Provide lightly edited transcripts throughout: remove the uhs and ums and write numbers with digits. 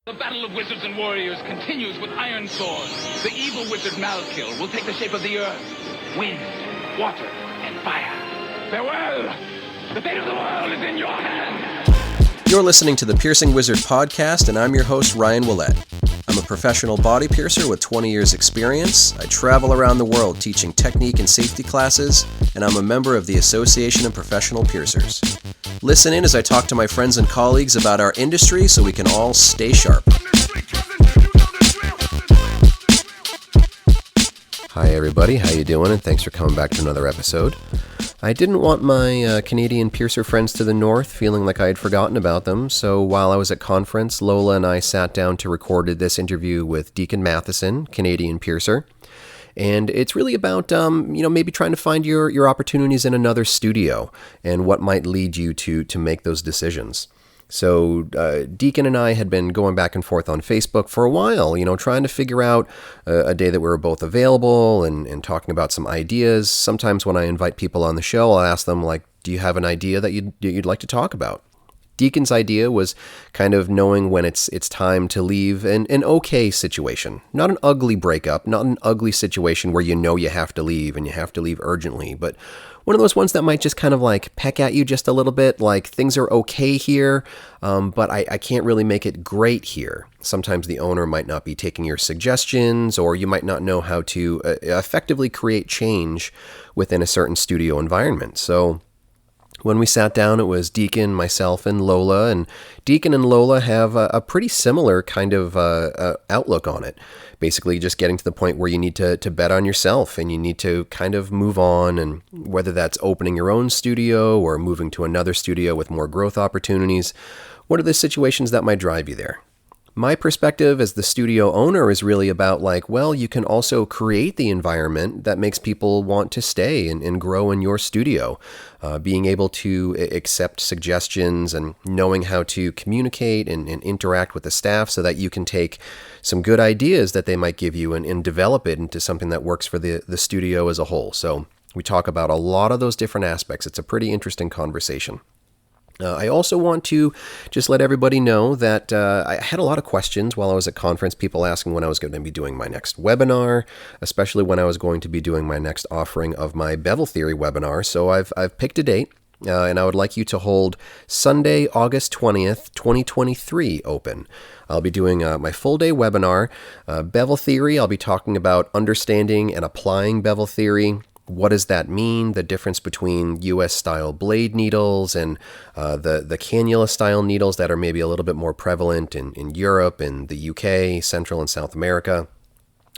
The battle of wizards and warriors continues with iron swords. The evil wizard Malkill will take the shape of the earth, wind, water, and fire. Farewell! The fate of the world is in your hands! You're listening to the Piercing Wizard podcast, and I'm your host, Ryan Willett. I'm a professional body piercer with 20 years experience. I travel around the world teaching technique and safety classes, and I'm a member of the Association of Professional Piercers. Listen in as I talk to my friends and colleagues about our industry so we can all stay sharp. Hi everybody, how you doing? And thanks for coming back to another episode. I didn't want my Canadian piercer friends to the north feeling like I had forgotten about them, so while I was at conference, Lola and I sat down to record this interview with Deacon Matheson, Canadian piercer. And it's really about, maybe trying to find your opportunities in another studio and what might lead you to make those decisions. So Deacon and I had been going back and forth on Facebook for a while, trying to figure out a day that we were both available and talking about some ideas. Sometimes when I invite people on the show, I'll ask them, do you have an idea that you'd like to talk about? Deacon's idea was kind of knowing when it's time to leave an okay situation. Not an ugly breakup, not an ugly situation where you have to leave and you have to leave urgently, but one of those ones that might just kind of peck at you just a little bit, like things are okay here, but I can't really make it great here. Sometimes the owner might not be taking your suggestions, or you might not know how to effectively create change within a certain studio environment. So when we sat down, it was Deacon, myself, and Lola, and Deacon and Lola have a pretty similar kind of outlook on it. Basically, just getting to the point where you need to bet on yourself and you need to kind of move on, and whether that's opening your own studio or moving to another studio with more growth opportunities, what are the situations that might drive you there? My perspective as the studio owner is really about you can also create the environment that makes people want to stay and grow in your studio. Being able to accept suggestions and knowing how to communicate and interact with the staff so that you can take some good ideas that they might give you and develop it into something that works for the studio as a whole. So we talk about a lot of those different aspects. It's a pretty interesting conversation. I also want to just let everybody know that I had a lot of questions while I was at conference, people asking when I was going to be doing my next webinar, especially when I was going to be doing my next offering of my Bevel Theory webinar. So I've picked a date, and I would like you to hold Sunday, August 20th, 2023 open. I'll be doing my full day webinar, Bevel Theory. I'll be talking about understanding and applying Bevel Theory. What does that mean? The difference between US-style blade needles and the cannula-style needles that are maybe a little bit more prevalent in Europe and the UK, Central and South America.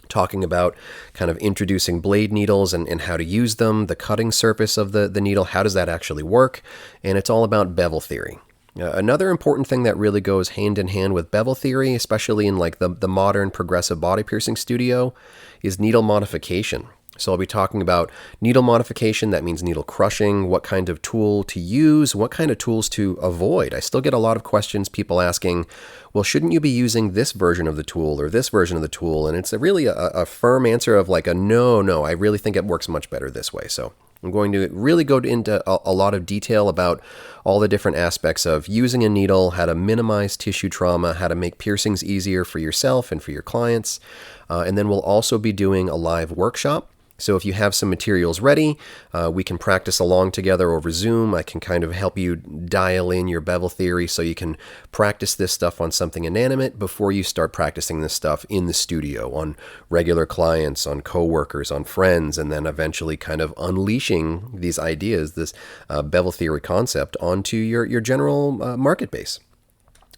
Talking about kind of introducing blade needles and how to use them, the cutting surface of the needle, how does that actually work? And it's all about Bevel Theory. Another important thing that really goes hand in hand with Bevel Theory, especially in the modern progressive body piercing studio, is needle modification. So I'll be talking about needle modification. That means needle crushing, what kind of tool to use, what kind of tools to avoid. I still get a lot of questions, people asking, well, shouldn't you be using this version of the tool or this version of the tool? And it's really a firm answer of no, I really think it works much better this way. So I'm going to really go into a lot of detail about all the different aspects of using a needle, how to minimize tissue trauma, how to make piercings easier for yourself and for your clients. And then we'll also be doing a live workshop. So if you have some materials ready, we can practice along together over Zoom. I can kind of help you dial in your Bevel Theory so you can practice this stuff on something inanimate before you start practicing this stuff in the studio on regular clients, on coworkers, on friends, and then eventually kind of unleashing these ideas, this Bevel Theory concept onto your general market base.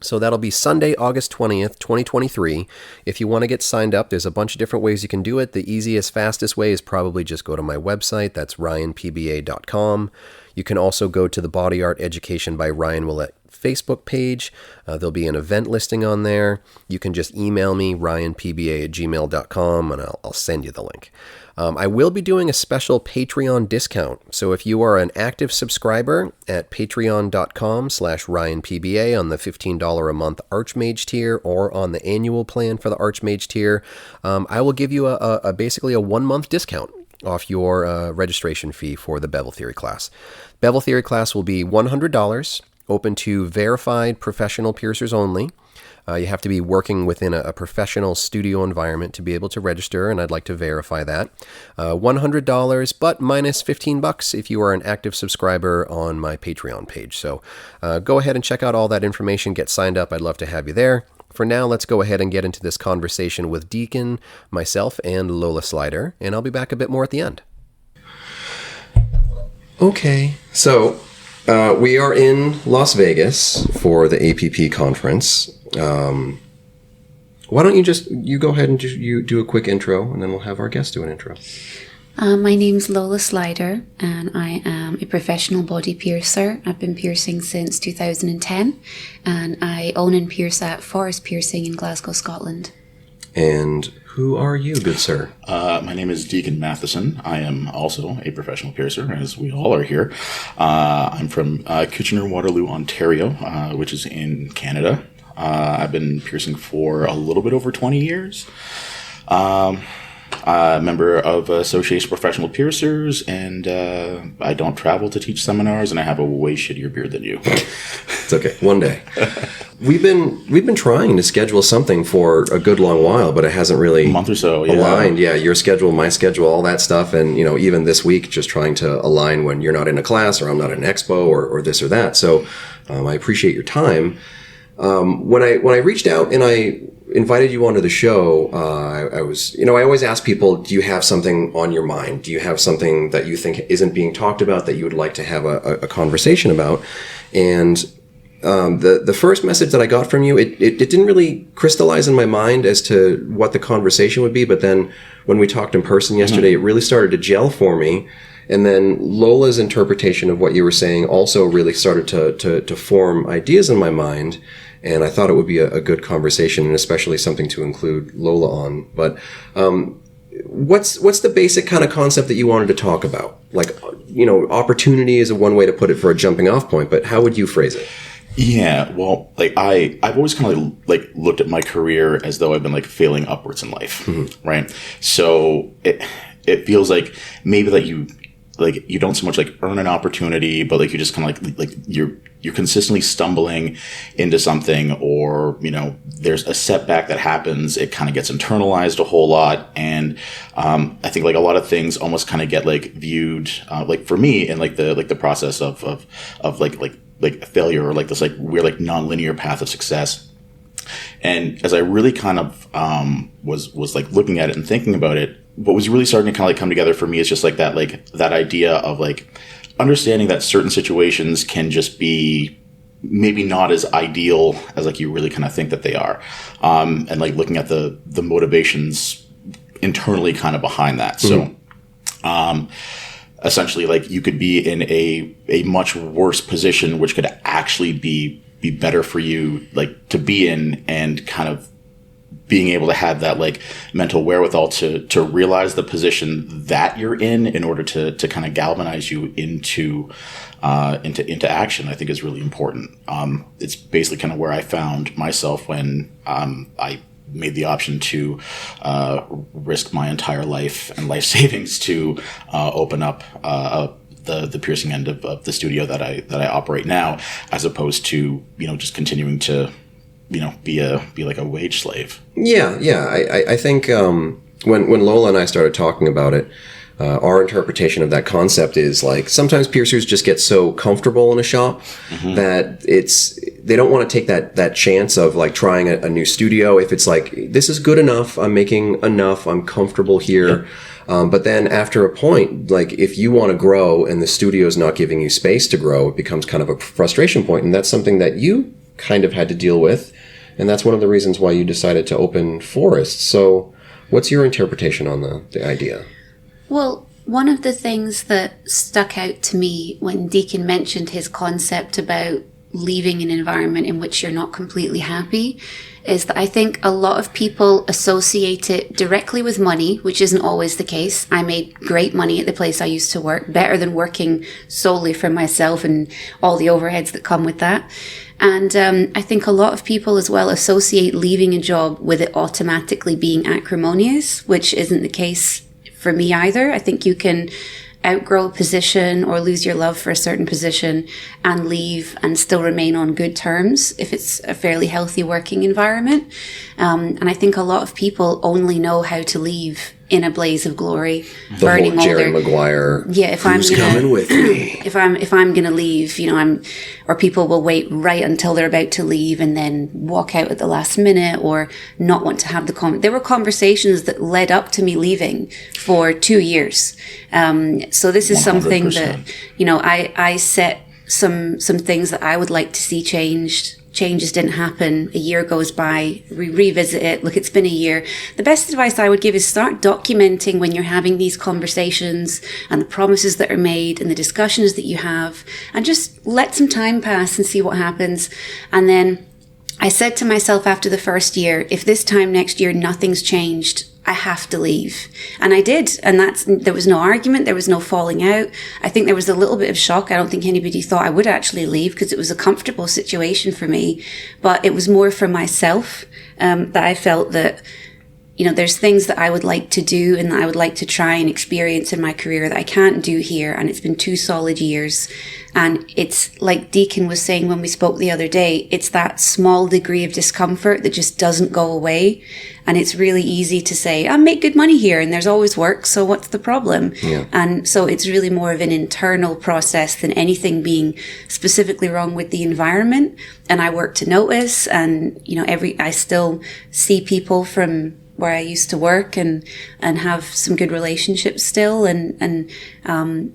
So that'll be Sunday, August 20th, 2023. If you want to get signed up, there's a bunch of different ways you can do it. The easiest, fastest way is probably just go to my website. That's ryanpba.com. You can also go to the Body Art Education by Ryan Willett Facebook page. There'll be an event listing on there. You can just email me, ryanpba@gmail.com, and I'll send you the link. I will be doing a special Patreon discount. So if you are an active subscriber at patreon.com/RyanPBA on the $15 a month Archmage tier or on the annual plan for the Archmage tier, I will give you basically a 1-month discount off your registration fee for the Bevel Theory class. Bevel Theory class will be $100, open to verified professional piercers only. You have to be working within a professional studio environment to be able to register, and I'd like to verify that. $100, but minus $15 if you are an active subscriber on my Patreon page. So go ahead and check out all that information. Get signed up. I'd love to have you there. For now, let's go ahead and get into this conversation with Deacon, myself, and Lola Slider, and I'll be back a bit more at the end. Okay, so we are in Las Vegas for the APP conference. Why don't you go ahead and you do a quick intro, and then we'll have our guest do an intro. My name's Lola Slider, and I am a professional body piercer. I've been piercing since 2010, and I own and pierce at Forest Piercing in Glasgow, Scotland. And who are you, good sir? My name is Deacon Matheson. I am also a professional piercer, as we all are here. I'm from Kitchener-Waterloo, Ontario, which is in Canada. I've been piercing for a little bit over 20 years. A member of Association of Professional Piercers, and I don't travel to teach seminars, and I have a way shittier beard than you. It's okay. One day. We've been trying to schedule something for a good long while, but it hasn't really a month or so aligned. Yeah, your schedule, my schedule, all that stuff, and even this week, just trying to align when you're not in a class or I'm not at an expo or this or that. So I appreciate your time. When I reached out and I invited you onto the show, I was, I always ask people, do you have something on your mind? Do you have something that you think isn't being talked about that you would like to have a conversation about? And the first message that I got from you, it didn't really crystallize in my mind as to what the conversation would be. But then when we talked in person yesterday, It really started to gel for me. And then Lola's interpretation of what you were saying also really started to form ideas in my mind. And I thought it would be a good conversation, and especially something to include Lola on. But what's the basic kind of concept that you wanted to talk about? Like, opportunity is one way to put it for a jumping off point, but how would you phrase it? Yeah, well, I've always kind of looked at my career as though I've been failing upwards in life, right? So it feels like maybe that you don't so much earn an opportunity, but you just kind of you're consistently stumbling into something, or there's a setback that happens. It kind of gets internalized a whole lot, and I think a lot of things almost kind of get viewed for me in the process of failure, or this weird non-linear path of success. And as I really kind of was looking at it and thinking about it, what was really starting to kind of come together for me is just that idea of understanding that certain situations can just be maybe not as ideal as you really kind of think that they are, and looking at the motivations internally kind of behind that. So essentially you could be in a much worse position, which could actually be better for you to be in, and kind of being able to have that mental wherewithal to realize the position that you're in order to kind of galvanize you into action, I think is really important. It's basically kind of where I found myself when I made the option to risk my entire life and life savings to open up the piercing end of the studio that I operate now, as opposed to just continuing to be a wage slave. Yeah. I think when Lola and I started talking about it, our interpretation of that concept is sometimes piercers just get so comfortable in a shop that they don't want to take that chance of trying a new studio. If it's this is good enough, I'm making enough, I'm comfortable here. Yep. But then after a point, if you want to grow and the studio is not giving you space to grow, it becomes kind of a frustration point. And that's something that you kind of had to deal with. And that's one of the reasons why you decided to open Forest. So what's your interpretation on the idea? Well, one of the things that stuck out to me when Deacon mentioned his concept about leaving an environment in which you're not completely happy is that I think a lot of people associate it directly with money, which isn't always the case. I made great money at the place I used to work, better than working solely for myself and all the overheads that come with that. And I think a lot of people as well associate leaving a job with it automatically being acrimonious, which isn't the case for me either. I think you can outgrow a position or lose your love for a certain position and leave and still remain on good terms if it's a fairly healthy working environment. And I think a lot of people only know how to leave in a blaze of glory, The burning whole all Jerry their Maguire. Yeah, if who's I'm gonna, coming with me? if I'm gonna leave, or people will wait right until they're about to leave and then walk out at the last minute or not want to have the There were conversations that led up to me leaving for 2 years. So this is something 100%. that I set some things that I would like to see changed. Changes didn't happen. A year goes by, we revisit it. Look, it's been a year. The best advice I would give is start documenting when you're having these conversations and the promises that are made and the discussions that you have, and just let some time pass and see what happens. And then I said to myself after the first year, if this time next year nothing's changed, I have to leave. And I did. And there was no argument. There was no falling out. I think there was a little bit of shock. I don't think anybody thought I would actually leave because it was a comfortable situation for me. But it was more for myself that I felt that, there's things that I would like to do and that I would like to try and experience in my career that I can't do here. And it's been 2 solid years. And it's like Deacon was saying when we spoke the other day, it's that small degree of discomfort that just doesn't go away. And it's really easy to say, I make good money here and there's always work, so what's the problem? Yeah. And so it's really more of an internal process than anything being specifically wrong with the environment. And I work to notice, and I still see people from where I used to work and have some good relationships still and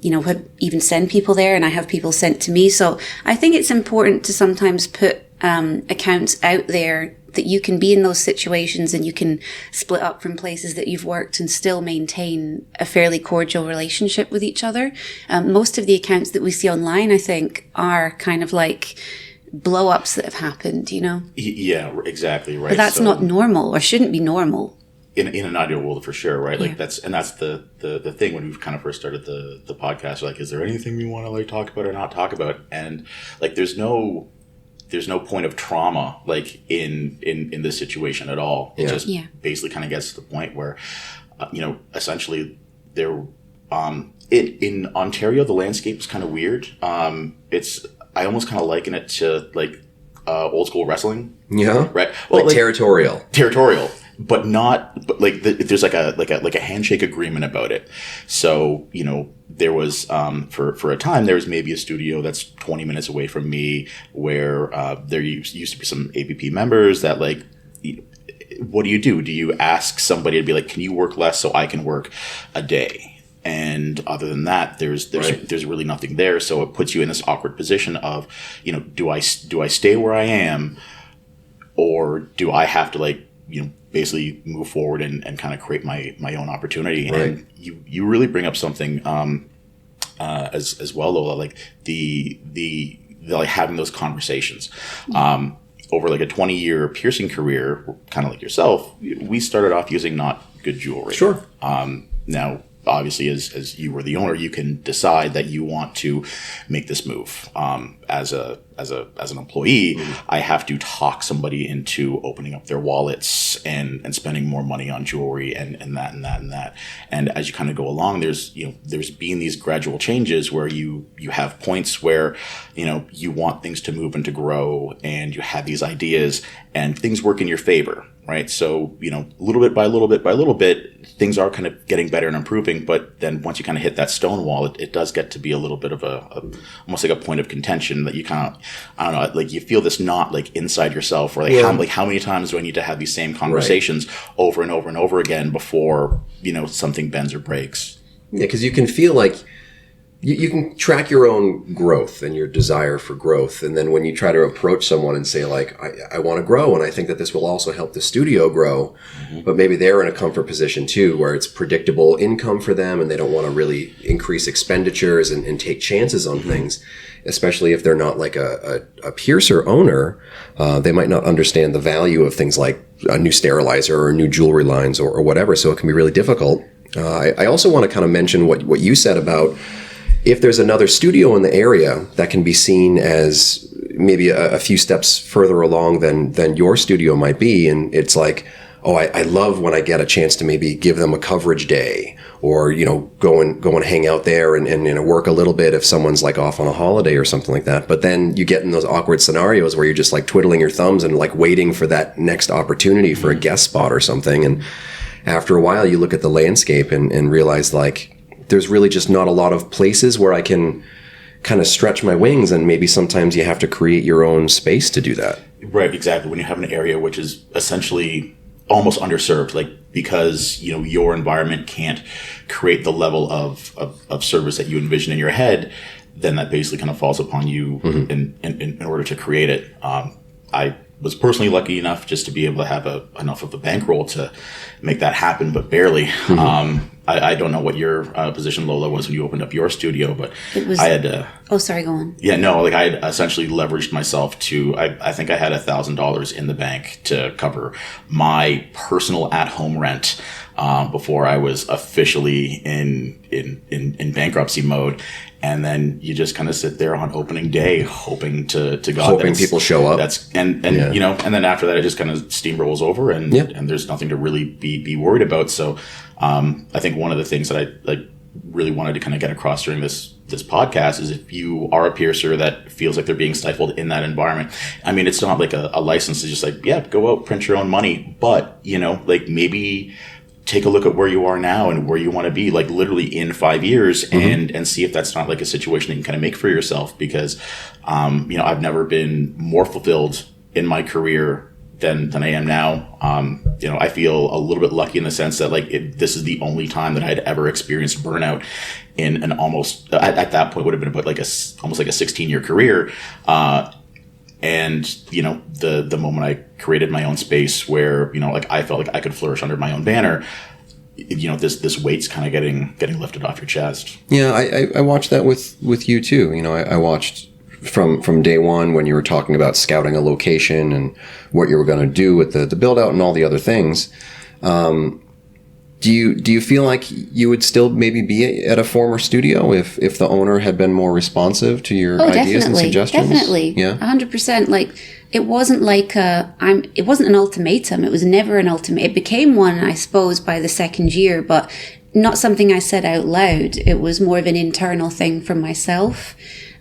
would even send people there, and I have people sent to me. So I think it's important to sometimes put accounts out there that you can be in those situations and you can split up from places that you've worked and still maintain a fairly cordial relationship with each other. Most of the accounts that we see online, I think, are kind of like blow-ups that have happened, Yeah, exactly, right. But that's not normal or shouldn't be normal. In an ideal world, for sure, right? Like Yeah. that's the thing when we kind of first started the podcast. Like, is there anything we want to like talk about or not talk about? And like, there's no point of trauma like in this situation at all. It just basically kind of gets to the point where, essentially there, in Ontario, the landscape is kind of weird. I almost kind of liken it to like old school wrestling. Yeah. Right. Well, like territorial. But there's like a handshake agreement about it. So, there was, for a time, there was maybe a studio that's 20 minutes away from me where, there used to be some APP members that like, what do you do? Do you ask somebody to be like, can you work less so I can work a day? And other than that, there's really nothing there. So it puts you in this awkward position of, do I stay where I am, or do I have to like, basically move forward and kind of create my own opportunity? Right. And you really bring up something as well, Lola, like the like having those conversations. Over like a 20-year piercing career, kind of like yourself, we started off using not good jewelry. Sure. Now, obviously, as you were the owner, you can decide that you want to make this move. As an employee, I have to talk somebody into opening up their wallets and spending more money on jewelry and that. And as you kind of go along, there's been these gradual changes where you have points where, you want things to move and to grow, and you have these ideas and things work in your favor. Right. So, little bit by little bit, things are kind of getting better and improving. But then once you kind of hit that stone wall, it does get to be a little bit of almost like a point of contention that you kind of, I don't know, like you feel this knot like inside yourself, or like how many times do I need to have these same conversations over and over and over again before, something bends or breaks? Yeah, because you can feel like you can track your own growth and your desire for growth. And then when you try to approach someone and say, like, I want to grow, and I think that this will also help the studio grow, but maybe they're in a comfort position too, where it's predictable income for them and they don't want to really increase expenditures and take chances on things, especially if they're not like a piercer owner. They might not understand the value of things like a new sterilizer or new jewelry lines or whatever. So it can be really difficult. I also want to kind of mention what you said about, if there's another studio in the area that can be seen as maybe a few steps further along than your studio might be, and it's like, oh, I love when I get a chance to maybe give them a coverage day, or, go and hang out there and work a little bit if someone's like off on a holiday or something like that. But then you get in those awkward scenarios where you're just like twiddling your thumbs and like waiting for that next opportunity for a guest spot or something. And after a while you look at the landscape and realize like there's really just not a lot of places where I can kind of stretch my wings, and maybe sometimes you have to create your own space to do that. Right, exactly. When you have an area which is essentially almost underserved, like because your environment can't create the level of service that you envision in your head, then that basically kind of falls upon you in order to create it. I was personally lucky enough just to be able to have enough of a bankroll to make that happen, but barely. I don't know what your position, Lola, was when you opened up your studio, but I had to... Oh, sorry, go on. Yeah, no, like I had essentially leveraged myself to... I think I had $1,000 in the bank to cover my personal at-home rent before I was officially in bankruptcy mode. And then you just kind of sit there on opening day, hoping to God, hoping people show up. And then after that, it just kind of steamrolls over, and there's nothing to really be worried about. So, I think one of the things that I really wanted to kind of get across during this podcast is if you are a piercer that feels like they're being stifled in that environment. I mean, it's not like a license to just like, go out, print your own money, but like maybe take a look at where you are now and where you want to be, like literally in 5 years, and see if that's not like a situation that you can kind of make for yourself. Because, I've never been more fulfilled in my career than I am now. I feel a little bit lucky in the sense that like this is the only time that I'd ever experienced burnout in an almost, at that point would have been about like almost like a 16-year career. And, the moment I created my own space where, like I felt like I could flourish under my own banner, this weight's kind of getting lifted off your chest. Yeah, I watched that with you too. I watched from day one when you were talking about scouting a location and what you were going to do with the build out and all the other things. Do you feel like you would still maybe be at a former studio if the owner had been more responsive to your ideas and suggestions? Definitely. Yeah. 100%. Like it wasn't like it wasn't an ultimatum. It was never an ultimatum. It became one, I suppose, by the second year, but not something I said out loud. It was more of an internal thing for myself,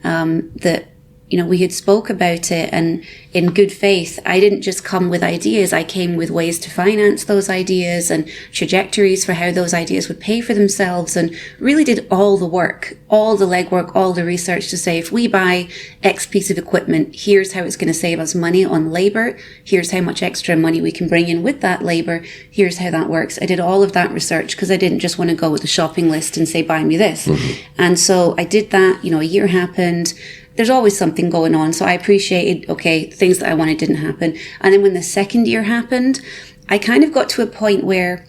that we had spoke about it, and in good faith, I didn't just come with ideas. I came with ways to finance those ideas and trajectories for how those ideas would pay for themselves, and really did all the work, all the legwork, all the research to say, if we buy X piece of equipment, here's how it's going to save us money on labor. Here's how much extra money we can bring in with that labor. Here's how that works. I did all of that research because I didn't just want to go with a shopping list and say, buy me this. And so I did that. A year happened. There's always something going on. So I appreciated, things that I wanted didn't happen. And then when the second year happened, I kind of got to a point where,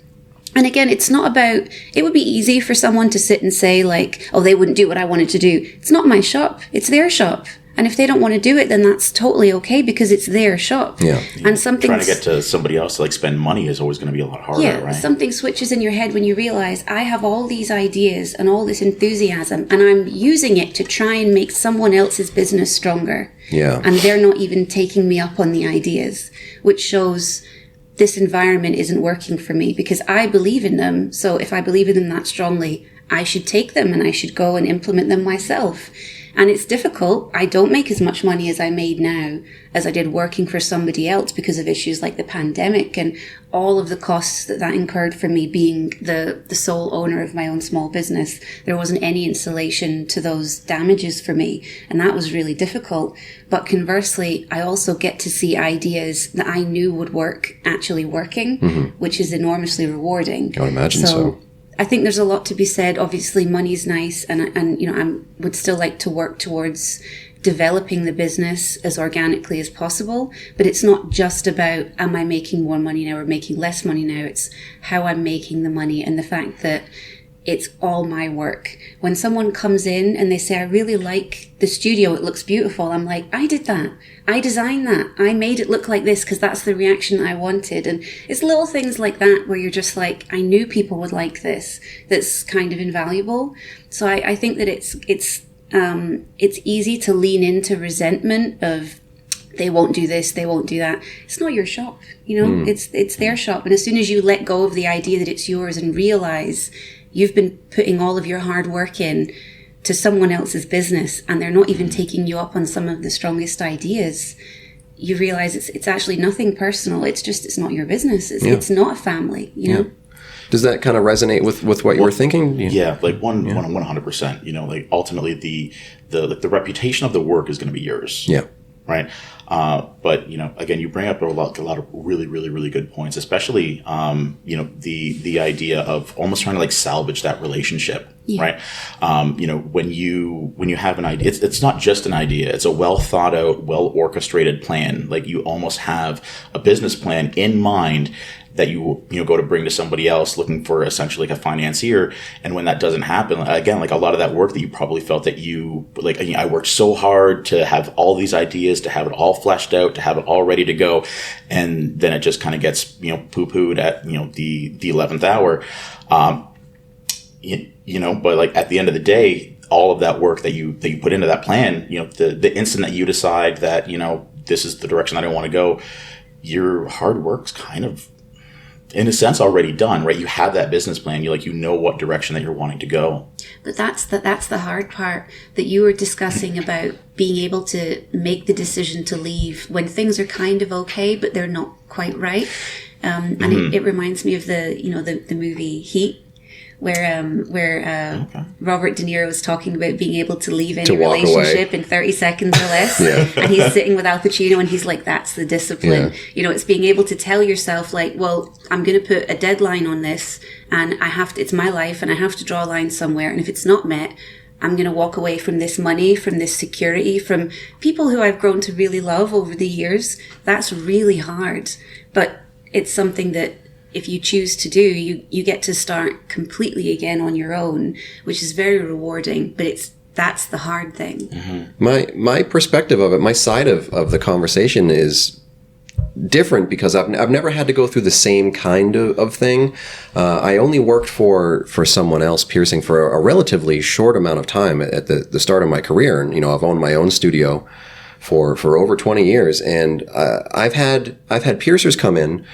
and again, it's not about, it would be easy for someone to sit and say like, oh, they wouldn't do what I wanted to do. It's not my shop. It's their shop. And if they don't want to do it, then that's totally okay because it's their shop. Yeah. And something trying to get to somebody else to like spend money is always going to be a lot harder, right? Something switches in your head when you realize I have all these ideas and all this enthusiasm, and I'm using it to try and make someone else's business stronger. Yeah. And they're not even taking me up on the ideas, which shows this environment isn't working for me because I believe in them. So if I believe in them that strongly, I should take them and I should go and implement them myself. And it's difficult. I don't make as much money as I made now as I did working for somebody else because of issues like the pandemic and all of the costs that incurred for me being the sole owner of my own small business. There wasn't any insulation to those damages for me. And that was really difficult. But conversely, I also get to see ideas that I knew would work actually working, which is enormously rewarding. I would imagine so. I think there's a lot to be said. Obviously, money's nice, and I would still like to work towards developing the business as organically as possible. But it's not just about am I making more money now or making less money now. It's how I'm making the money and the fact that it's all my work. When someone comes in and they say, I really like the studio, it looks beautiful. I'm like, I did that. I designed that. I made it look like this because that's the reaction I wanted. And it's little things like that where you're just like, I knew people would like this. That's kind of invaluable. So I think that it's easy to lean into resentment of they won't do this, they won't do that. It's not your shop, it's their shop. And as soon as you let go of the idea that it's yours and realize you've been putting all of your hard work in to someone else's business, and they're not even taking you up on some of the strongest ideas, you realize it's actually nothing personal. It's not your business. It's not a family, you know? Does that kind of resonate with what you were thinking? Yeah, like 100%. You know, like ultimately the reputation of the work is going to be yours. Yeah. Right. But, you know, again, you bring up a lot of really, really, really good points, especially, you know, the idea of almost trying to like salvage that relationship. Yeah. Right. You know, when you have an idea, it's not just an idea. It's a well thought out, well orchestrated plan. Like you almost have a business plan in mind that you go to bring to somebody else looking for essentially like a financier. And when that doesn't happen, again, like a lot of that work that you probably felt that you like, I worked so hard to have all these ideas, to have it all fleshed out, to have it all ready to go. And then it just kind of gets, you know, poo-pooed at, you know, the 11th hour. You know, but like at the end of the day, all of that work that you put into that plan, you know, the instant that you decide that, you know, this is the direction that I want to go, your hard work's kind of, in a sense, already done, right? You have that business plan. You know what direction that you're wanting to go. But that's the hard part that you were discussing about being able to make the decision to leave when things are kind of okay, but they're not quite right. And it reminds me of the movie Heat, where Robert De Niro was talking about being able to leave any relationship in 30 seconds or less. And he's sitting with Al Pacino and he's like, that's the discipline. Yeah. You know, it's being able to tell yourself like, well, I'm going to put a deadline on this and it's my life and I have to draw a line somewhere. And if it's not met, I'm going to walk away from this money, from this security, from people who I've grown to really love over the years. That's really hard. But it's something that if you choose to do, you get to start completely again on your own, which is very rewarding, but that's the hard thing. Mm-hmm. My perspective of it, my side of the conversation is different because I've never had to go through the same kind of thing. I only worked for someone else piercing for a relatively short amount of time at the start of my career. And, you know, I've owned my own studio for over 20 years. And I've had piercers come in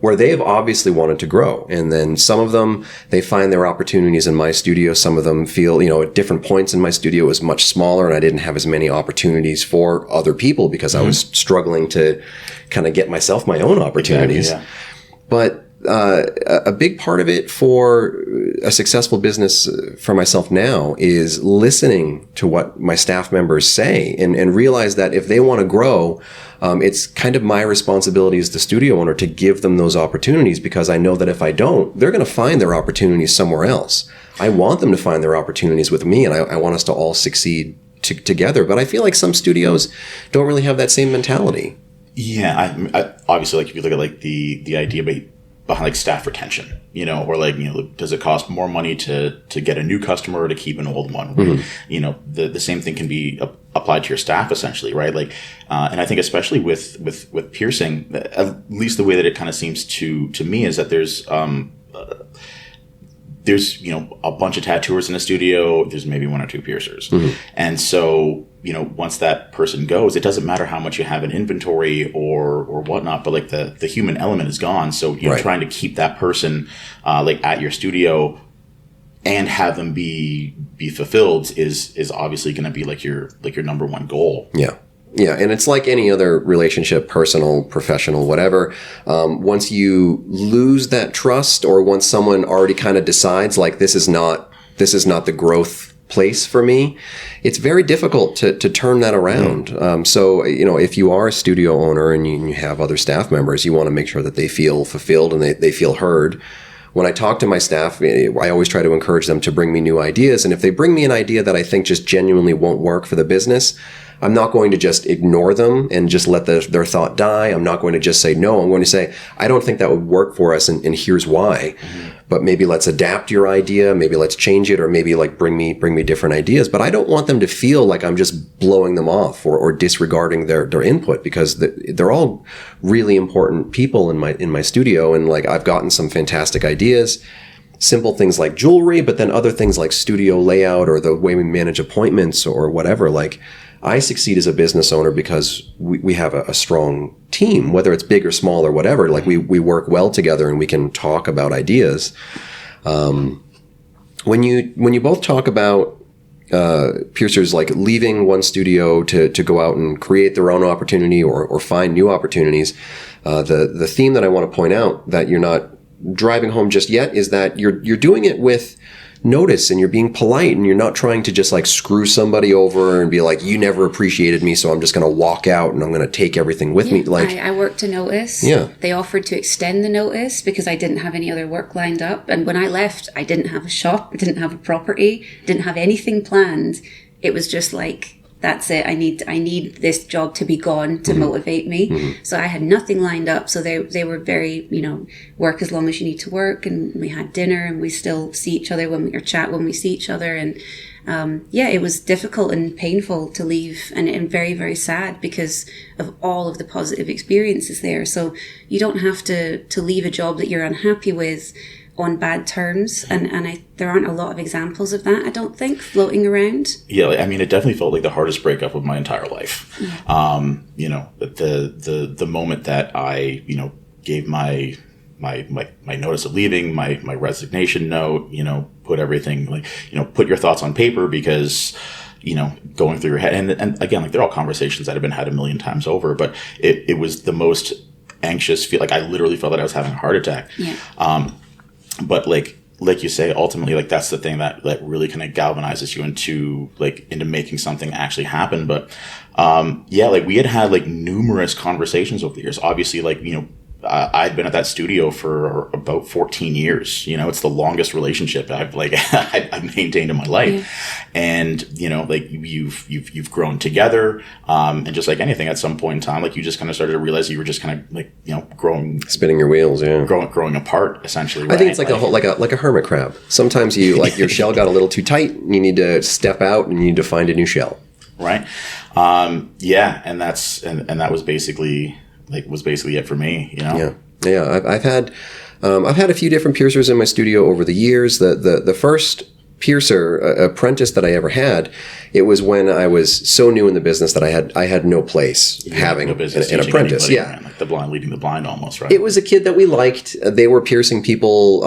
where they've obviously wanted to grow. And then some of them, they find their opportunities in my studio. Some of them feel, you know, at different points in my studio it was much smaller and I didn't have as many opportunities for other people because I was struggling to kind of get myself my own opportunities. Exactly, yeah. But a big part of it for a successful business for myself now is listening to what my staff members say and realize that if they want to grow, it's kind of my responsibility as the studio owner to give them those opportunities because I know that if I don't, they're going to find their opportunities somewhere else. I want them to find their opportunities with me and I want us to all succeed together. But I feel like some studios don't really have that same mentality. Yeah, I obviously, like if you look at like the idea behind like staff retention, you know, or like, you know, does it cost more money to get a new customer or to keep an old one? Mm-hmm. You know, the same thing can be applied to your staff essentially, right? Like, and I think especially with piercing, at least the way that it kind of seems to me is that there's, you know, a bunch of tattooers in a studio, there's maybe one or two piercers. Mm-hmm. And so, you know, once that person goes, it doesn't matter how much you have in inventory or whatnot, but like the human element is gone. So you're trying to keep that person like at your studio and have them be fulfilled is obviously going to be like your number one goal. Yeah. Yeah, and it's like any other relationship, personal, professional, whatever. Once you lose that trust, or once someone already kind of decides like this is not the growth place for me, it's very difficult to turn that around. So, you know, if you are a studio owner and you have other staff members, you want to make sure that they feel fulfilled and they feel heard. When I talk to my staff, I always try to encourage them to bring me new ideas. And if they bring me an idea that I think just genuinely won't work for the business, I'm not going to just ignore them and just let their thought die. I'm not going to just say no. I'm going to say, I don't think that would work for us, and here's why. Mm-hmm. But maybe let's adapt your idea. Maybe let's change it, or maybe like bring me different ideas. But I don't want them to feel like I'm just blowing them off or disregarding their input, because they're all really important people in my studio. And like I've gotten some fantastic ideas. Simple things like jewelry, but then other things like studio layout or the way we manage appointments or whatever. Like, I succeed as a business owner because we have a strong team, whether it's big or small or whatever. Like we work well together and we can talk about ideas. when you both talk about piercers like leaving one studio to go out and create their own opportunity or find new opportunities, the theme that I want to point out that you're not driving home just yet is that you're doing it with notice, and you're being polite, and you're not trying to just like screw somebody over and be like, you never appreciated me, so I'm just going to walk out and I'm going to take everything with me. Like I worked a notice. Yeah. They offered to extend the notice because I didn't have any other work lined up. And when I left, I didn't have a shop, I didn't have a property, didn't have anything planned. It was just like, that's it. I need this job to be gone to motivate me. So I had nothing lined up. So they were very, work as long as you need to work. And we had dinner, and we still see each other or chat when we see each other. And it was difficult and painful to leave, and very, very sad because of all of the positive experiences there. So you don't have to leave a job that you're unhappy with on bad terms, and there aren't a lot of examples of that, I don't think, floating around. Yeah, I mean, it definitely felt like the hardest breakup of my entire life. Yeah. The moment that I gave my notice of leaving, my resignation note, put everything put your thoughts on paper, because going through your head, and again, like, they're all conversations that have been had a million times over, but it was the most anxious feel. Like, I literally felt that I was having a heart attack. Yeah. But like you say, ultimately, like, that's the thing that really kind of galvanizes you into making something actually happen. But like, we had like numerous conversations over the years. Obviously, like, I'd been at that studio for about 14 years. It's the longest relationship I've maintained in my life. Yeah. And, like, you've grown together. And just like anything, at some point in time, like, you just kind of started to realize you were just kind of like, growing, spinning your wheels. Yeah. Growing apart, essentially. Right? I think it's like a hermit crab. Sometimes you like your shell got a little too tight, and you need to step out and you need to find a new shell. Right. Yeah. And that was basically it for me, Yeah. I've had a few different piercers in my studio over the years. The first piercer apprentice that I ever had, it was when I was so new in the business that I had no place having an apprentice. Anybody, yeah, man, like the blind leading the blind, almost, right? It was a kid that we liked. They were piercing people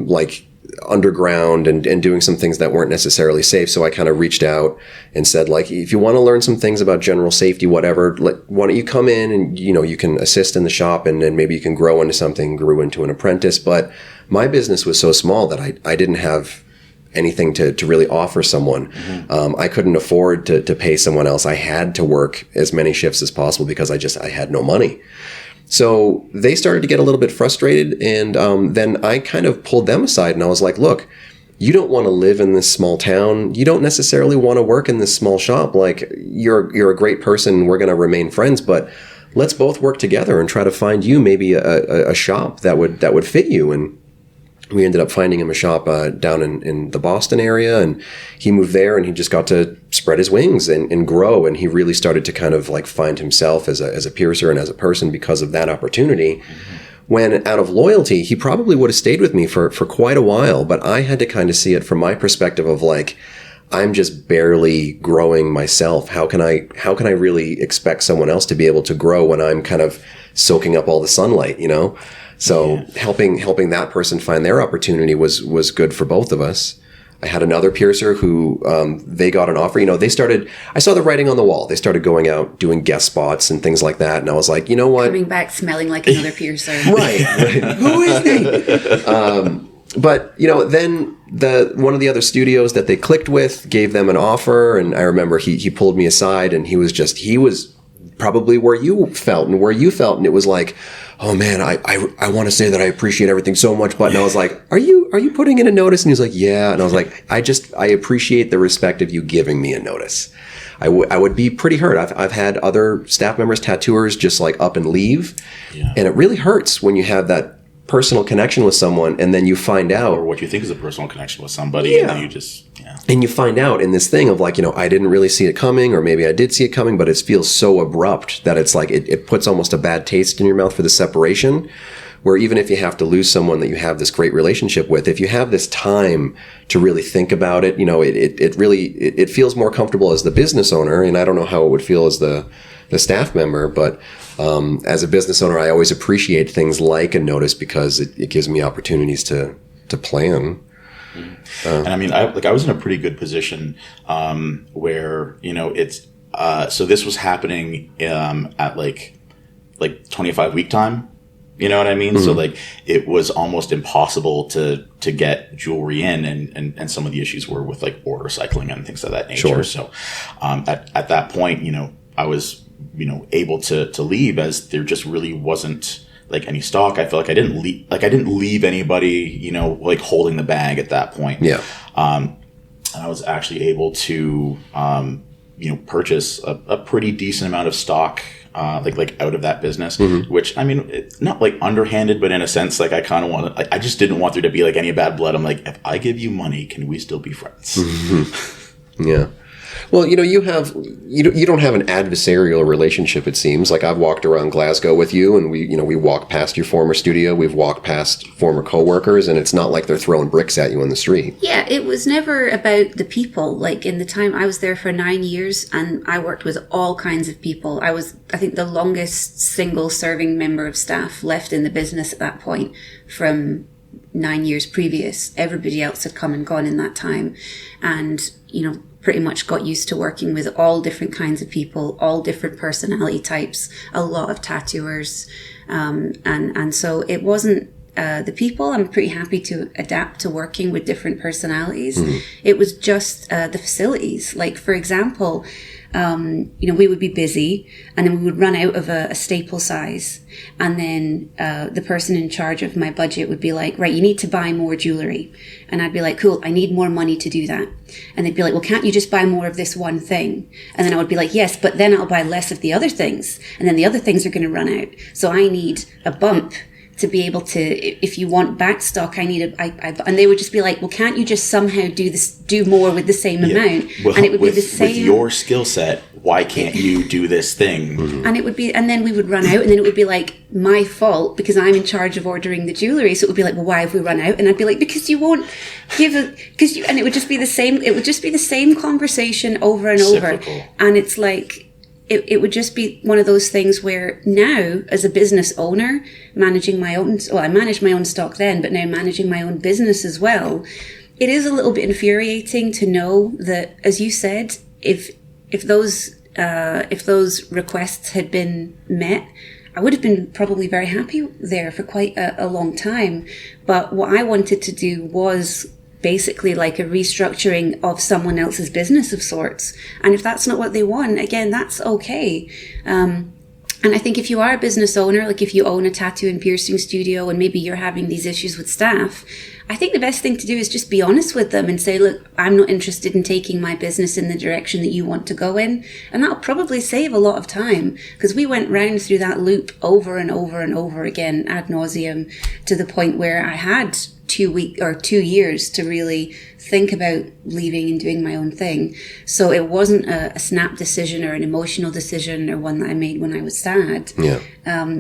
like underground and doing some things that weren't necessarily safe. So I kind of reached out and said, like, if you want to learn some things about general safety, whatever, why don't you come in and, you can assist in the shop, and then maybe you can grow into an apprentice. But my business was so small that I didn't have anything to really offer someone. Mm-hmm. I couldn't afford to pay someone else. I had to work as many shifts as possible because I had no money. So they started to get a little bit frustrated, and then I kind of pulled them aside, and I was like, look, you don't want to live in this small town. You don't necessarily want to work in this small shop. Like, you're a great person. We're going to remain friends, but let's both work together and try to find you maybe a shop that would fit you. And we ended up finding him a shop down in the Boston area, and he moved there, and he just got to spread his wings and grow. And he really started to kind of like find himself as a piercer and as a person because of that opportunity. Mm-hmm. When out of loyalty, he probably would have stayed with me for quite a while, but I had to kind of see it from my perspective of like, I'm just barely growing myself. How can I really expect someone else to be able to grow when I'm kind of soaking up all the sunlight, So helping that person find their opportunity was good for both of us. I had another piercer who they got an offer. I saw the writing on the wall. They started going out doing guest spots and things like that. And I was like, you know what? Coming back smelling like another piercer. Right. Who is he? But, then one of the other studios that they clicked with gave them an offer. And I remember he pulled me aside, and he was probably where you felt. And it was like, oh man, I want to say that I appreciate everything so much, but and I was like, are you putting in a notice? And he was like, yeah. And I was like, I appreciate the respect of you giving me a notice. I would be pretty hurt. I've had other staff members, tattooers, just like up and leave. Yeah. And it really hurts when you have that personal connection with someone, and then you find out, or what you think is a personal connection with somebody, and then you just and you find out in this thing of like, I didn't really see it coming, or maybe I did see it coming, but it feels so abrupt that it's like it puts almost a bad taste in your mouth for the separation. Where even if you have to lose someone that you have this great relationship with, if you have this time to really think about it, it feels more comfortable as the business owner. And I don't know how it would feel as the staff member, but as a business owner, I always appreciate things like a notice because it gives me opportunities to plan. And I mean, I was in a pretty good position where, it's so this was happening at like 25-week time. You know what I mean? So like it was almost impossible to get jewelry in, and some of the issues were with like order cycling and things of that nature. Sure. So at that point, I was able to leave, as there just really wasn't like any stock. I felt like I didn't leave anybody, like holding the bag at that point. Yeah. And I was actually able to purchase a pretty decent amount of stock. Like out of that business, which I mean, it's not like underhanded, but in a sense, like I kind of want to. I just didn't want there to be like any bad blood. I'm like, if I give you money, can we still be friends? Yeah. Well, you don't have an adversarial relationship. It seems like I've walked around Glasgow with you, and we walk past your former studio. We've walked past former coworkers, and it's not like they're throwing bricks at you on the street. Yeah, it was never about the people. Like in the time I was there for 9 years, and I worked with all kinds of people. I was, I think, the longest single serving member of staff left in the business at that point from 9 years previous. Everybody else had come and gone in that time, and pretty much got used to working with all different kinds of people, all different personality types, a lot of tattooers. And so it wasn't the people. I'm pretty happy to adapt to working with different personalities. It was just the facilities. Like, for example, we would be busy, and then we would run out of a staple size. And then the person in charge of my budget would be like, right, you need to buy more jewelry. And I'd be like, cool, I need more money to do that. And they'd be like, well, can't you just buy more of this one thing? And then I would be like, yes, but then I'll buy less of the other things. And then the other things are going to run out. So I need a bump to be able to, if you want back stock, I need and they would just be like, well, can't you just somehow do more with the same amount? Well, and it would be the same. With your skill set, why can't you do this thing? And it would be, and then we would run out, and then it would be like my fault because I'm in charge of ordering the jewelry. So it would be like, well, why have we run out? And I'd be like, because you won't give and it would just be the same. It would just be the same conversation over and over. And it's like, it would just be one of those things where now, as a business owner, managing my own, I managed my own stock then, but now managing my own business as well, it is a little bit infuriating to know that, as you said, if those requests had been met, I would have been probably very happy there for quite a long time. But what I wanted to do was basically like a restructuring of someone else's business of sorts. And if that's not what they want, again, that's okay. And I think if you are a business owner, like if you own a tattoo and piercing studio and maybe you're having these issues with staff, I think the best thing to do is just be honest with them and say, look, I'm not interested in taking my business in the direction that you want to go in. And that'll probably save a lot of time, because we went round through that loop over and over and over again ad nauseum, to the point where I had 2 years to really think about leaving and doing my own thing. So it wasn't a snap decision or an emotional decision or one that I made when I was sad. Yeah.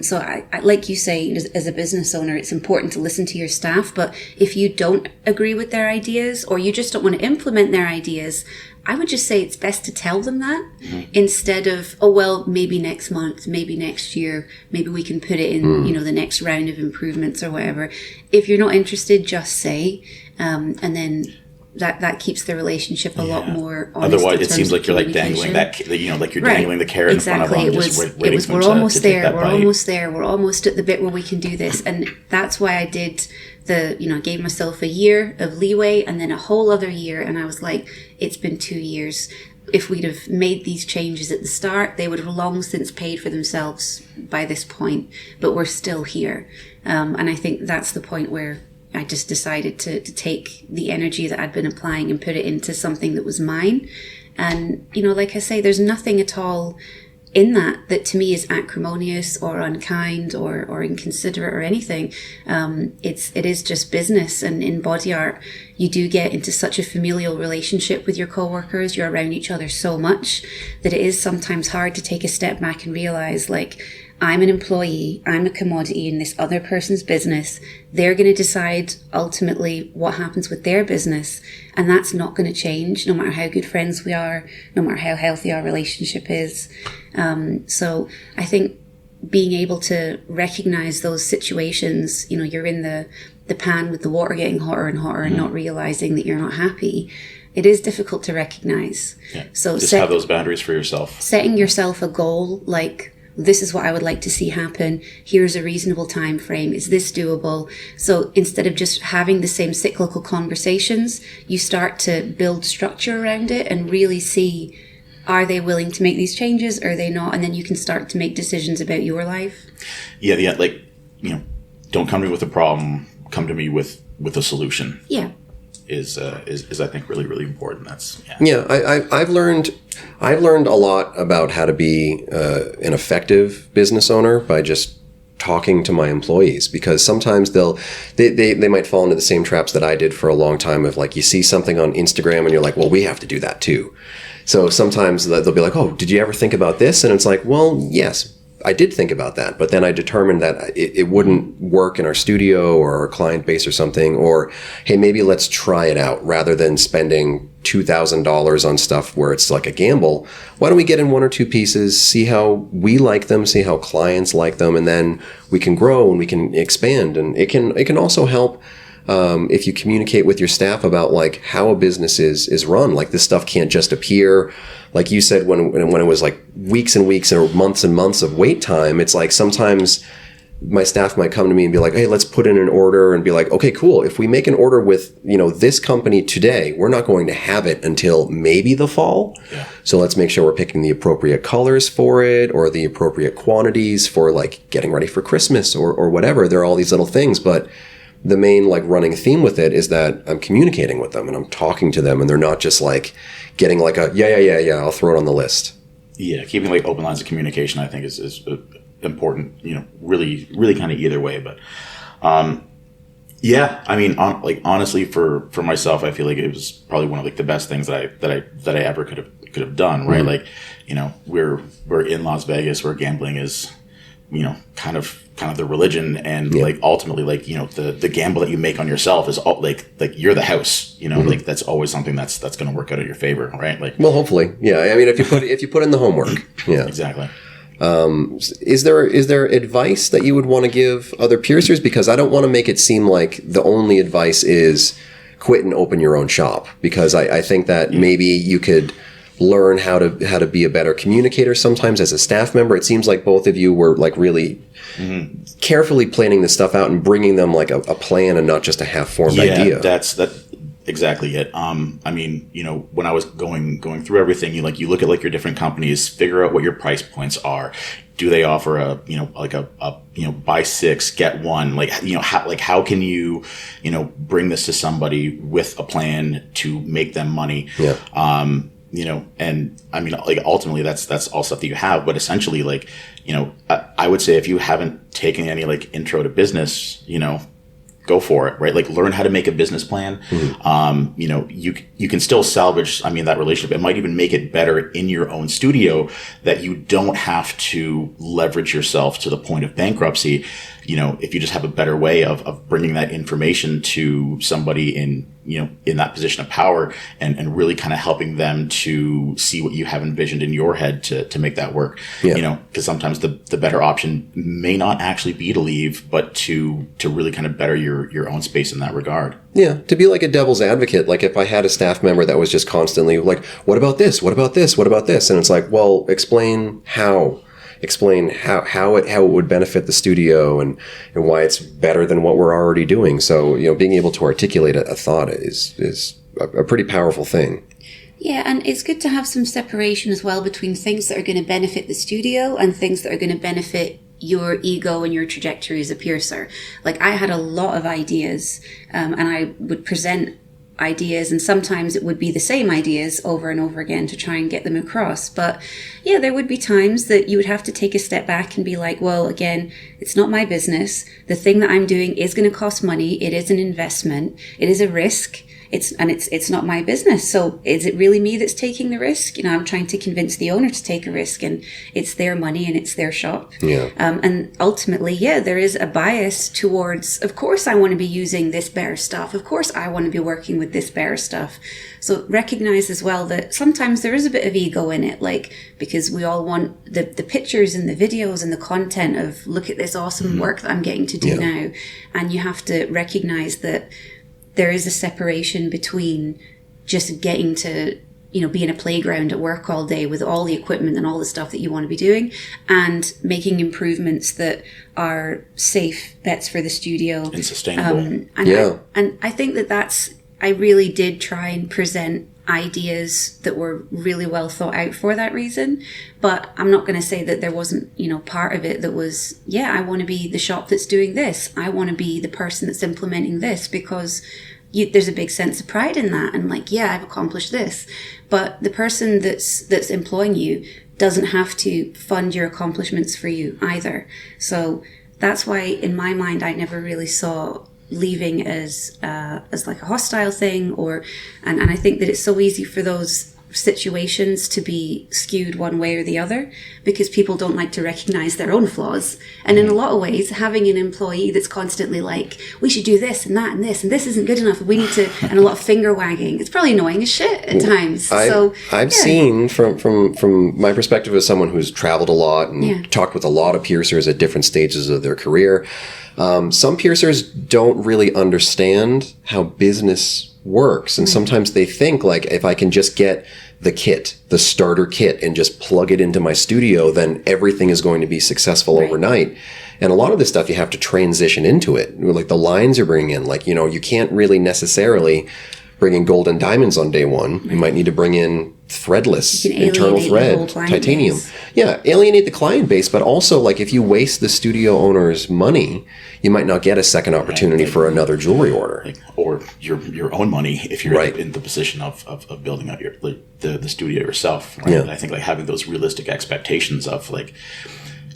So I like you say, as a business owner, it's important to listen to your staff. But if you don't agree with their ideas, or you just don't want to implement their ideas, I would just say it's best to tell them that, instead of, oh, well, maybe next month, maybe next year, maybe we can put it in, the next round of improvements or whatever. If you're not interested, just say, and then that keeps the relationship a lot more honest. Otherwise, it seems like you're like dangling that, like you're dangling the carrot in front of them, just waiting for them we're almost to there. take that We're bite. almost there. We're almost at the bit where we can do this. And that's why I did gave myself a year of leeway and then a whole other year. And I was like, it's been 2 years. If we'd have made these changes at the start, they would have long since paid for themselves by this point. But we're still here. And I think that's the point where I just decided to take the energy that I'd been applying and put it into something that was mine. And, like I say, there's nothing at all in that to me is acrimonious or unkind or inconsiderate or anything. It is just business. And in body art, you do get into such a familial relationship with your coworkers. You're around each other so much that it is sometimes hard to take a step back and realize, like, I'm an employee, I'm a commodity in this other person's business. They're going to decide ultimately what happens with their business. And that's not going to change, no matter how good friends we are, no matter how healthy our relationship is. So I think being able to recognize those situations, you're in the pan with the water getting hotter and hotter and not realizing that you're not happy. It is difficult to recognize. Yeah. So just have those boundaries for yourself. Setting yourself a goal, like, this is what I would like to see happen. Here's a reasonable time frame. Is this doable? So instead of just having the same cyclical conversations, you start to build structure around it and really see, are they willing to make these changes? Or are they not? And then you can start to make decisions about your life. Yeah. Like, don't come to me with a problem. Come to me with a solution. Yeah. Is I think really, really important. I've learned a lot about how to be an effective business owner by just talking to my employees, because sometimes they might fall into the same traps that I did for a long time of, like, you see something on Instagram and you're like, well, we have to do that too. So sometimes they'll be like, oh, did you ever think about this? And it's like, well, yes, I did think about that, but then I determined that it wouldn't work in our studio or our client base or something, or, hey, maybe let's try it out rather than spending $2,000 on stuff where it's like a gamble. Why don't we get in one or two pieces, see how we like them, see how clients like them, and then we can grow and we can expand. And it can also help if you communicate with your staff about, like, how a business is run. Like, this stuff can't just appear. Like you said, when it was like weeks and weeks or months and months of wait time, it's like sometimes my staff might come to me and be like, hey, let's put in an order, and be like, okay, cool. If we make an order with, this company today, we're not going to have it until maybe the fall. Yeah. So let's make sure we're picking the appropriate colors for it, or the appropriate quantities for, like, getting ready for Christmas or whatever. There are all these little things, but the main, like, running theme with it is that I'm communicating with them and I'm talking to them, and they're not just like getting like a yeah, I'll throw it on the list. Yeah, keeping, like, open lines of communication, I think is important. Really, really kind of either way. But yeah, I mean, honestly, for myself, I feel like it was probably one of, like, the best things that I ever could have done. Right, like, we're in Las Vegas, where gambling is, kind of the religion, and like, ultimately, like, the gamble that you make on yourself is all, like you're the house, like, that's always something that's going to work out in your favor, right? Like, well, hopefully, yeah. I mean, if you put in the homework, yeah, exactly. Is there advice that you would want to give other piercers? Because I don't want to make it seem like the only advice is quit and open your own shop, because I think that maybe you could learn how to be a better communicator sometimes as a staff member. It seems like both of you were, like, really carefully planning this stuff out and bringing them, like, a plan and not just a half-formed idea. Yeah, that's exactly it. I mean, when I was going through everything, you look at, like, your different companies, figure out what your price points are. Do they offer a buy 6 get 1? Like, how can you bring this to somebody with a plan to make them money? Yeah. And I mean, like, ultimately that's all stuff that you have, but essentially, like, I would say if you haven't taken any, like, intro to business, go for it, right? Like, learn how to make a business plan. You can still salvage, I mean, that relationship. It might even make it better in your own studio, that you don't have to leverage yourself to the point of bankruptcy. If you just have a better way of bringing that information to somebody in that position of power, and really kind of helping them to see what you have envisioned in your head to make that work. Yeah. Because sometimes the better option may not actually be to leave, but to really kind of better your own space in that regard. Yeah, to be like a devil's advocate. Like, if I had a staff member that was just constantly like, what about this? What about this? What about this? And it's like, well, explain how it would benefit the studio and why it's better than what we're already doing. So, being able to articulate a thought is a pretty powerful thing. Yeah, and it's good to have some separation as well between things that are going to benefit the studio and things that are going to benefit your ego and your trajectory as a piercer. Like, I had a lot of ideas, and I would present ideas, and sometimes it would be the same ideas over and over again to try and get them across. But yeah, there would be times that you would have to take a step back and be like, well, again, it's not my business. The thing that I'm doing is going to cost money. It is an investment. It is a risk. it's not my business. So is it really me that's taking the risk? I'm trying to convince the owner to take a risk, and it's their money and it's their shop. Yeah. And ultimately, there is a bias towards, of course, I want to be using this better stuff. Of course, I want to be working with this better stuff. So recognize as well that sometimes there is a bit of ego in it, like, because we all want the pictures and the videos and the content of, look at this awesome work that I'm getting to do now. And you have to recognize that there is a separation between just getting to, be in a playground at work all day with all the equipment and all the stuff that you want to be doing, and making improvements that are safe bets for the studio. And sustainable. And I think I really did try and present ideas that were really well thought out for that reason. But I'm not going to say that there wasn't, part of it that was, I want to be the shop that's doing this. I want to be the person that's implementing this, because there's a big sense of pride in that. And like, I've accomplished this. But the person that's employing you doesn't have to fund your accomplishments for you either. So that's why, in my mind, I never really saw leaving as like a hostile thing, and I think that it's so easy for those situations to be skewed one way or the other, because people don't like to recognize their own flaws. And in a lot of ways, having an employee that's constantly like, we should do this and that and this isn't good enough, we need to, and a lot of finger wagging, it's probably annoying as shit at times. I've seen from my perspective as someone who's traveled a lot and talked with a lot of piercers at different stages of their career, some piercers don't really understand how business works. And sometimes they think, like, if I can just get the starter kit, and just plug it into my studio, then everything is going to be successful overnight. And a lot of this stuff you have to transition into it. Like the lines you're bringing in, like, you can't really necessarily bring in gold and diamonds on day one. You might need to bring in threadless, internal thread, titanium. Alienate the client base, but also, like, if you waste the studio owner's money, you might not get a second opportunity for another jewelry order. Or your own money if you're in the position of building out the studio yourself. Right? And I think, like, having those realistic expectations of, like,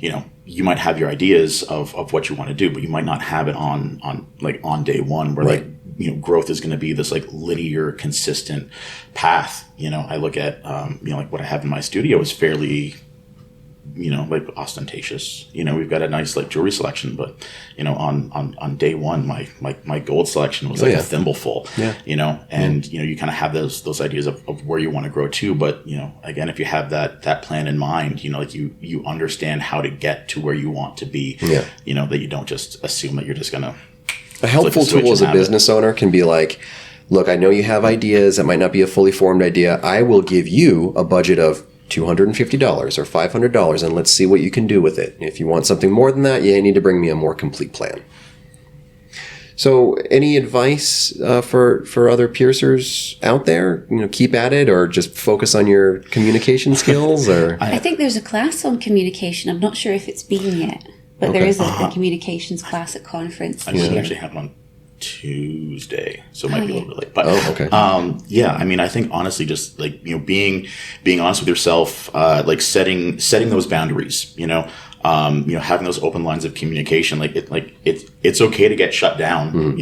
you might have your ideas of what you want to do, but you might not have it on day one, where growth is going to be this, like, linear, consistent path. I look at, like, what I have in my studio is fairly, like, ostentatious. We've got a nice, like, jewelry selection, but, on day one, my gold selection was like a thimbleful, and, you kind of have those ideas of where you want to grow to. But, again, if you have that plan in mind, like, you understand how to get to where you want to be, that you don't just assume that you're just going to. A helpful tool as a business owner can be like, look, I know you have ideas. It might not be a fully formed idea. I will give you a budget of $250 or $500, and let's see what you can do with it. If you want something more than that, you need to bring me a more complete plan. So any advice for other piercers out there? Keep at it, or just focus on your communication skills? Or I think there's a class on communication. I'm not sure if it's been yet. But there is a communications class at conference. I should actually have it on Tuesday, so it might be a little bit late. But I think honestly, just like being honest with yourself, like setting those boundaries. Having those open lines of communication. It's okay to get shut down.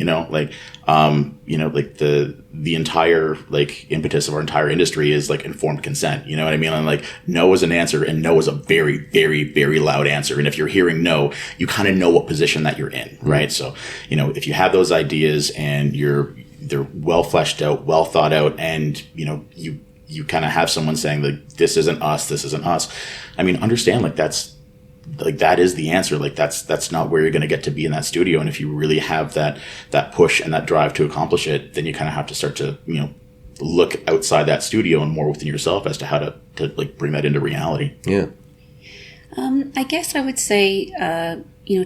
The entire, like, impetus of our entire industry is, like, informed consent. You know what I mean? And, like, no is an answer, and no is a very, very, very loud answer. And if you're hearing no, you kind of know what position that you're in, right? So, if you have those ideas and they're well fleshed out, well thought out, and you kind of have someone saying, like, this isn't us. I mean, understand, like, that is the answer. Like, that's not where you're going to get to be in that studio. And if you really have that push and that drive to accomplish it, then you kind of have to start to, look outside that studio and more within yourself as to how to like bring that into reality. Yeah. I guess I would say,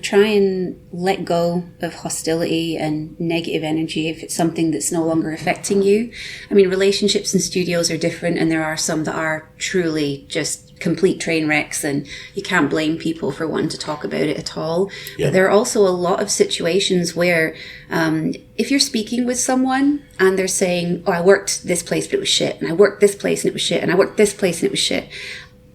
try and let go of hostility and negative energy if it's something that's no longer affecting you. I mean, relationships in studios are different, and there are some that are truly just complete train wrecks, and you can't blame people for wanting to talk about it at all. Yeah. But there are also a lot of situations where if you're speaking with someone and they're saying, oh, I worked this place, but it was shit, and I worked this place and it was shit, and I worked this place and it was shit,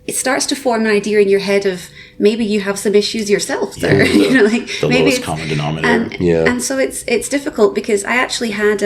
it starts to form an idea in your head of maybe you have some issues yourself there. The maybe lowest common denominator. And so it's difficult, because I actually had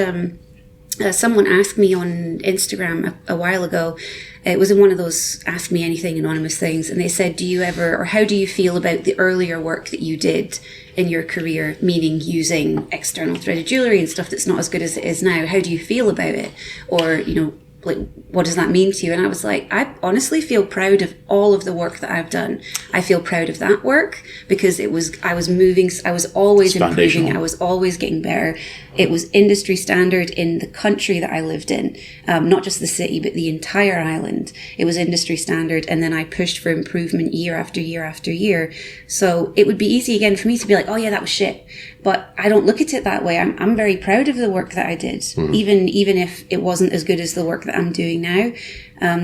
someone asked me on Instagram a while ago. It was in one of those Ask Me Anything anonymous things, and they said, do you ever, or how do you feel about the earlier work that you did in your career, meaning using external threaded jewellery and stuff that's not as good as it is now? How do you feel about it? Or, you know, like, what does that mean to you? And I was like, I honestly feel proud of all of the work that I've done. I feel proud of that work because I was moving, I was always improving, I was always getting better. It was industry standard in the country that I lived in, not just the city, but the entire island. It was industry standard. And then I pushed for improvement year after year after year. So it would be easy again for me to be like, oh yeah, that was shit. But I don't look at it that way. I'm very proud of the work that I did, even if it wasn't as good as the work that I'm doing now.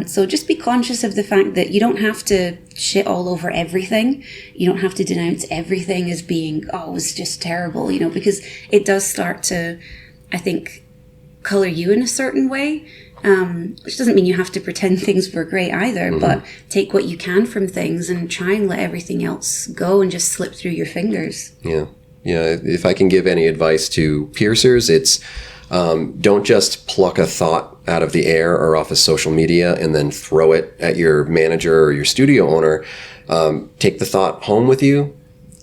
So just be conscious of the fact that you don't have to shit all over everything. You don't have to denounce everything as being, oh, it was just terrible, you know, because it does start to, I think, colour you in a certain way. Which doesn't mean you have to pretend things were great either, but take what you can from things and try and let everything else go and just slip through your fingers. Yeah. Yeah. If I can give any advice to piercers, it's don't just pluck a thought out of the air or off of social media and then throw it at your manager or your studio owner. Take the thought home with you.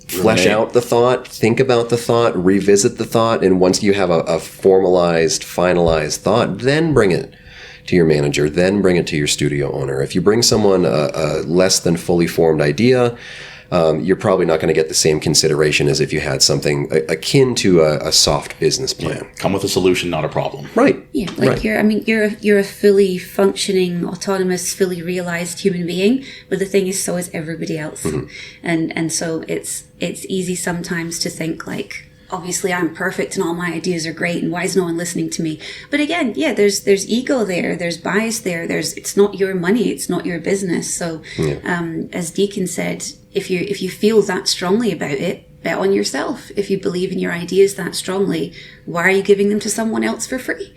Flesh out the thought, think about the thought, revisit the thought, and once you have a formalized, finalized thought, then bring it to your manager, then bring it to your studio owner. If you bring someone a less than fully formed idea, you're probably not going to get the same consideration as if you had something akin to a soft business plan. Yeah. Come with a solution, not a problem. Right. Yeah, like you're a fully functioning, autonomous, fully realized human being, but the thing is, so is everybody else, and so it's easy sometimes to think like, obviously I'm perfect and all my ideas are great and why is no one listening to me? But again, yeah, there's ego there, there's bias there, it's not your money, it's not your business. So as Deacon said, if you feel that strongly about it, bet on yourself. If you believe in your ideas that strongly, why are you giving them to someone else for free?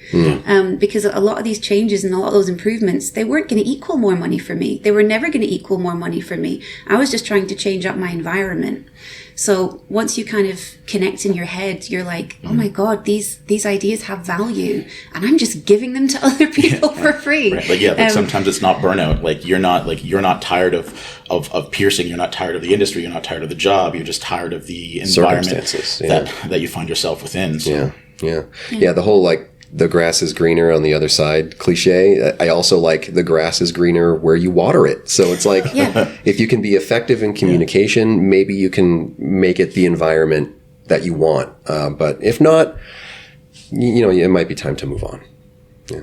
Because a lot of these changes and a lot of those improvements, they weren't going to equal more money for me. They were never going to equal more money for me. I was just trying to change up my environment. So once you kind of connect in your head, you're like, oh my God, these ideas have value and I'm just giving them to other people for free. Right. Like, sometimes it's not burnout. Like you're not tired of piercing. You're not tired of the industry. You're not tired of the job. You're just tired of the environment that you find yourself within. So. Yeah. The whole like, the grass is greener on the other side cliche. I also like the grass is greener where you water it. So it's like, if you can be effective in communication, maybe you can make it the environment that you want. But if not, you know, it might be time to move on. Yeah.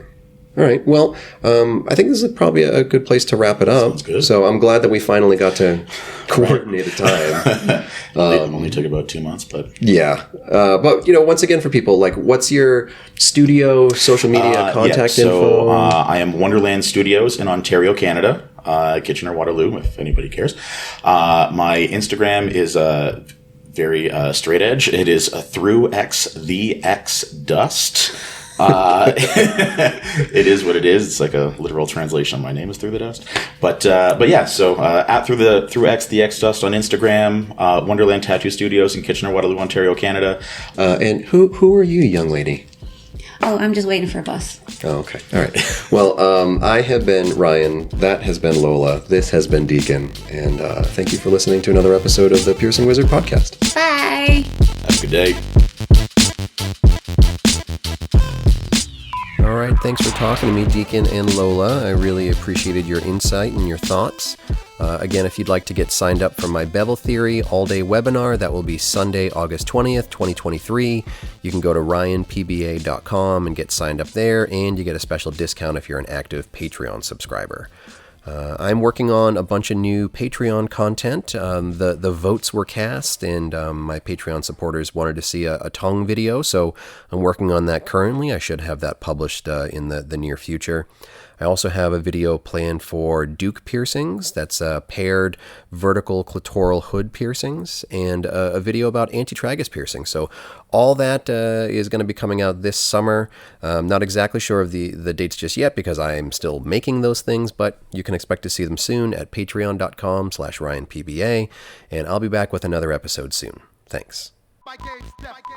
All right. Well, I think this is probably a good place to wrap it up. Sounds good. So I'm glad that we finally got to coordinate a time. Only took about 2 months, but but you know, once again, for people, like, what's your studio social media contact info? I am Wonderland Studios in Ontario, Canada, Kitchener-Waterloo, if anybody cares. My Instagram is very straight edge. It is through X the X Dust. It is what it is. It's like a literal translation of my name is Through the Dust. But yeah, so at through X the X Dust on Instagram, Wonderland Tattoo Studios in Kitchener-Waterloo, Ontario, Canada. And who are you, young lady? Oh, I'm just waiting for a bus. Oh, okay. All right. Well, I have been Ryan. That has been Lola. This has been Deacon. And thank you for listening to another episode of the Piercing Wizard podcast. Bye. Have a good day. All right, thanks for talking to me, Deacon and Lola. I really appreciated your insight and your thoughts. Again, if you'd like to get signed up for my Bevel Theory all-day webinar, that will be Sunday, August 20th, 2023. You can go to ryanpba.com and get signed up there, and you get a special discount if you're an active Patreon subscriber. I'm working on a bunch of new Patreon content. The votes were cast, and my Patreon supporters wanted to see a tongue video, so I'm working on that currently. I should have that published in the near future. I also have a video planned for Duke piercings. That's paired vertical clitoral hood piercings, and a video about antitragus piercing. So all that is going to be coming out this summer. I'm not exactly sure of the dates just yet because I'm still making those things, but you can expect to see them soon at patreon.com/RyanPBA, and I'll be back with another episode soon. Thanks.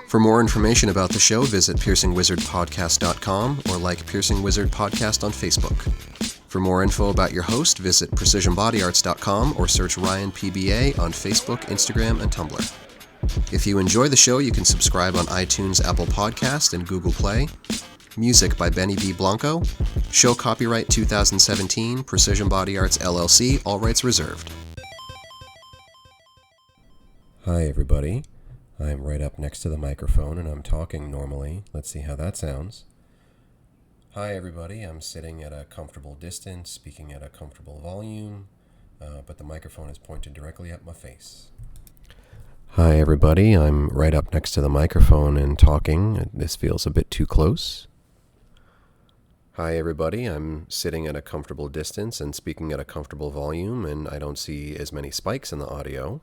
For more information about the show, visit piercingwizardpodcast.com or like Piercing Wizard Podcast on Facebook. For more info about your host, visit precisionbodyarts.com or search Ryan PBA on Facebook, Instagram, and Tumblr. If you enjoy the show, you can subscribe on iTunes, Apple Podcast, and Google Play. Music by Benny B. Blanco. Show copyright 2017, Precision Body Arts LLC, all rights reserved. Hi everybody. I'm right up next to the microphone and I'm talking normally. Let's see how that sounds. Hi everybody, I'm sitting at a comfortable distance, speaking at a comfortable volume, but the microphone is pointed directly at my face. Hi everybody, I'm right up next to the microphone and talking. This feels a bit too close. Hi everybody, I'm sitting at a comfortable distance and speaking at a comfortable volume, and I don't see as many spikes in the audio.